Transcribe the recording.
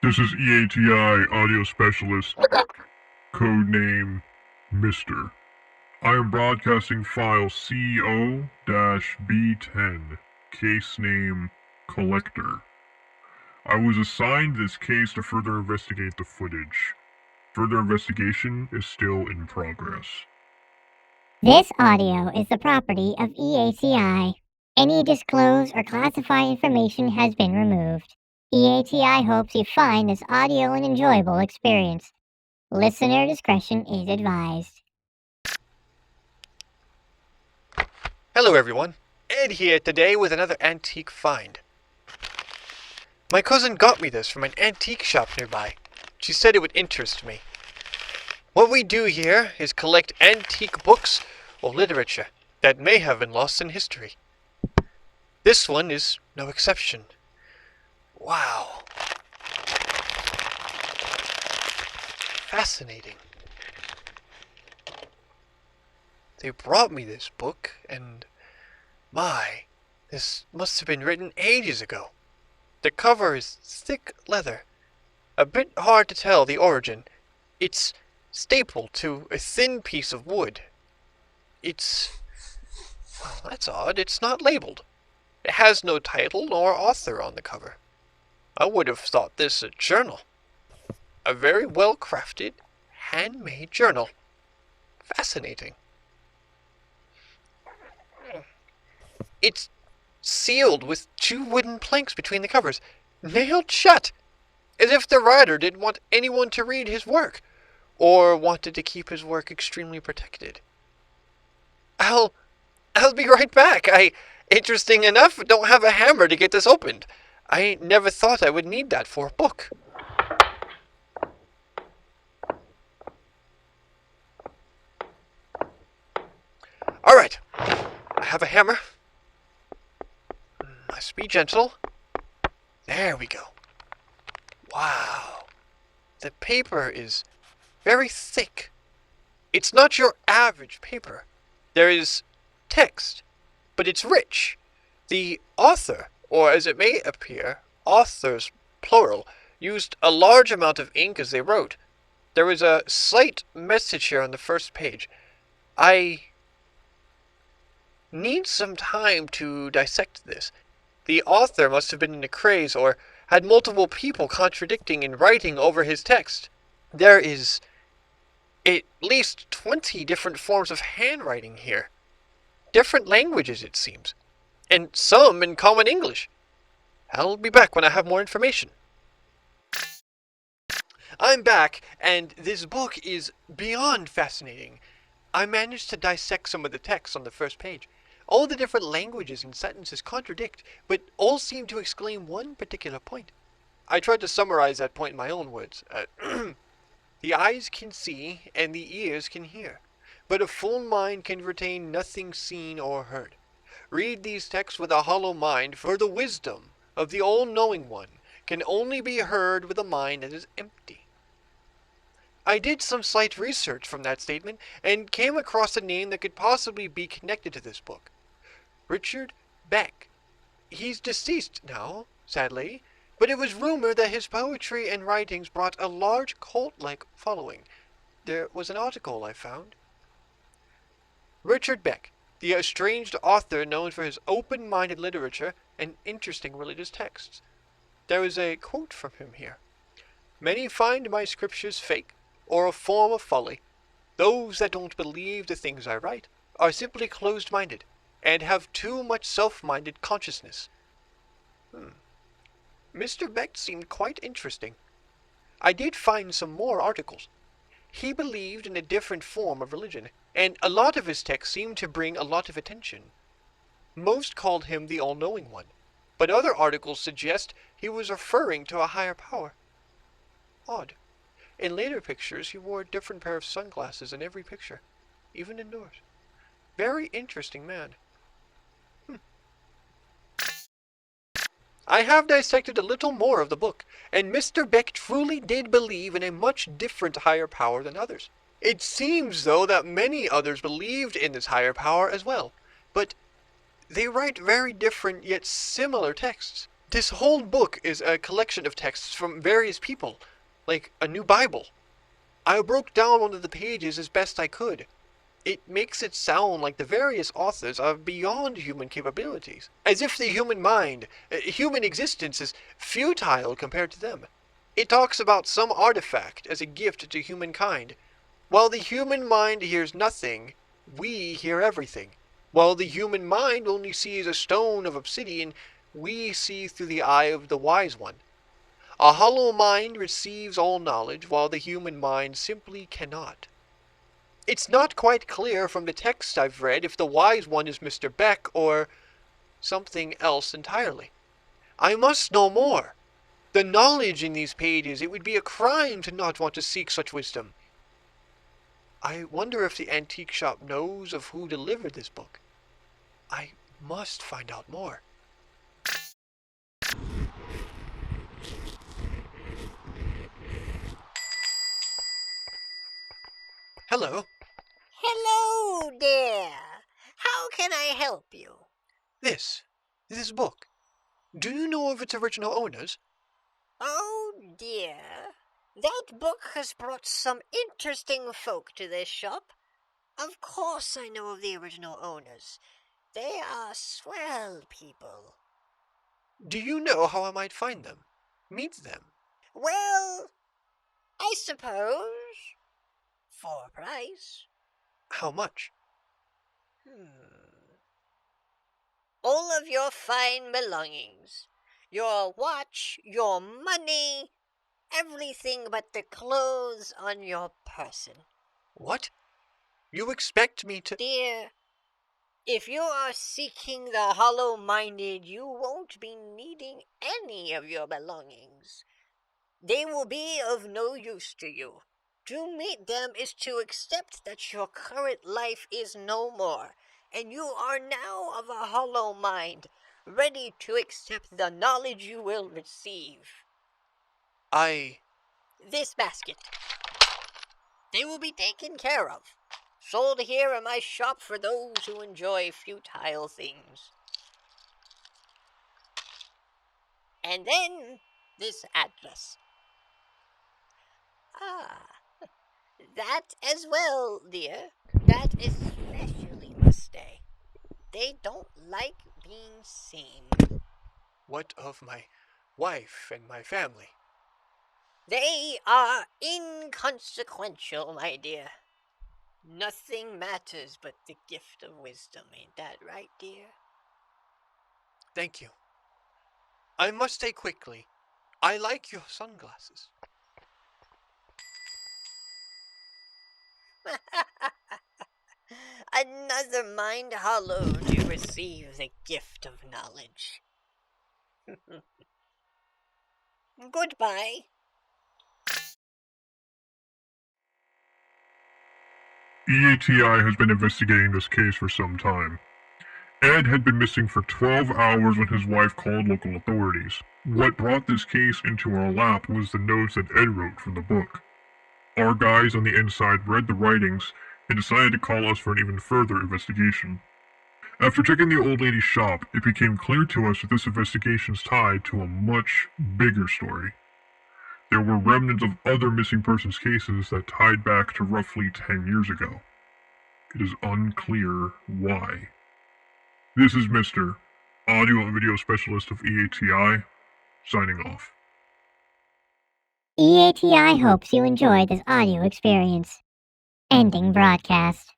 This is E.A.T.I. audio specialist, codename Mr. I am broadcasting file CO-B10, case name Collector. I was assigned this case to further investigate the footage. Further investigation is still in progress. This audio is the property of E.A.T.I. Any disclosed or classified information has been removed. E.A.T.I. hopes you find this audio an enjoyable experience. Listener discretion is advised. Hello everyone, Ed here today with another antique find. My cousin got me this from an antique shop nearby. She said it would interest me. What we do here is collect antique books or literature that may have been lost in history. This one is no exception. Wow. Fascinating. They brought me this book, and this must have been written ages ago. The cover is thick leather. A bit hard to tell the origin. It's stapled to a thin piece of wood. Well, that's odd. It's not labeled. It has no title nor author on the cover. I would have thought this a journal. A very well-crafted, handmade journal. Fascinating. It's sealed with two wooden planks between the covers, nailed shut, as if the writer didn't want anyone to read his work, or wanted to keep his work extremely protected. I'll be right back. Interesting enough, don't have a hammer to get this opened. I never thought I would need that for a book. All right, I have a hammer. Must be gentle. There we go. Wow. The paper is very thick. It's not your average paper. There is text, but it's rich. The author, or as it may appear, authors, plural, used a large amount of ink as they wrote. There is a slight message here on the first page. I need some time to dissect this. The author must have been in a craze or had multiple people contradicting and writing over his text. There is at least 20 different forms of handwriting here. Different languages, it seems. And some in common English. I'll be back when I have more information. I'm back, and this book is beyond fascinating. I managed to dissect some of the text on the first page. All the different languages and sentences contradict, but all seem to exclaim one particular point. I tried to summarize that point in my own words. The eyes can see, and the ears can hear, but a full mind can retain nothing seen or heard. Read these texts with a hollow mind, for the wisdom of the all-knowing one can only be heard with a mind that is empty. I did some slight research from that statement, and came across a name that could possibly be connected to this book. Richard Beck. He's deceased now, sadly, but it was rumored that his poetry and writings brought a large cult-like following. There was an article I found. Richard Beck, the estranged author known for his open-minded literature and interesting religious texts. There is a quote from him here. Many find my scriptures fake, or a form of folly. Those that don't believe the things I write are simply closed-minded, and have too much self-minded consciousness. Mr. Beck seemed quite interesting. I did find some more articles. He believed in a different form of religion, and a lot of his texts seemed to bring a lot of attention. Most called him the all-knowing one, but other articles suggest he was referring to a higher power. Odd. In later pictures, he wore a different pair of sunglasses in every picture, even indoors. Very interesting man. I have dissected a little more of the book, and Mr. Beck truly did believe in a much different higher power than others. It seems, though, that many others believed in this higher power as well, but they write very different yet similar texts. This whole book is a collection of texts from various people, like a new Bible. I broke down one of the pages as best I could. It makes it sound like the various authors are beyond human capabilities, as if the human mind, human existence is futile compared to them. It talks about some artifact as a gift to humankind. While the human mind hears nothing, we hear everything. While the human mind only sees a stone of obsidian, we see through the eye of the wise one. A hollow mind receives all knowledge, while the human mind simply cannot. It's not quite clear from the text I've read if the wise one is Mr. Beck or something else entirely. I must know more. The knowledge in these pages, it would be a crime to not want to seek such wisdom. I wonder if the antique shop knows of who delivered this book. I must find out more. Hello. Hello there. How can I help you? This book. Do you know of its original owners? Oh dear. That book has brought some interesting folk to this shop. Of course I know of the original owners. They are swell people. Do you know how I might find them? Meet them? Well, I suppose for a price. How much? All of your fine belongings. Your watch, your money, everything but the clothes on your person. What? You expect me to... Dear, if you are seeking the hollow-minded, you won't be needing any of your belongings. They will be of no use to you. To meet them is to accept that your current life is no more, and you are now of a hollow mind, ready to accept the knowledge you will receive. This basket. They will be taken care of. Sold here in my shop for those who enjoy futile things. And then this address. That as well, dear. That especially must stay. They don't like being seen. What of my wife and my family? They are inconsequential, my dear. Nothing matters but the gift of wisdom, ain't that right, dear? Thank you. I must say quickly, I like your sunglasses. Another mind hollow to receive the gift of knowledge. Goodbye. E.A.T.I has been investigating this case for some time. Ed had been missing for 12 hours when his wife called local authorities. What brought this case into our lap was the notes that Ed wrote from the book. Our guys on the inside read the writings and decided to call us for an even further investigation. After checking the old lady's shop, it became clear to us that this investigation's tied to a much bigger story. There were remnants of other missing persons cases that tied back to roughly 10 years ago. It is unclear why. This is Mr. Audio and Video Specialist of E.A.T.I, signing off. E.A.T.I hopes you enjoyed this audio experience. Ending broadcast.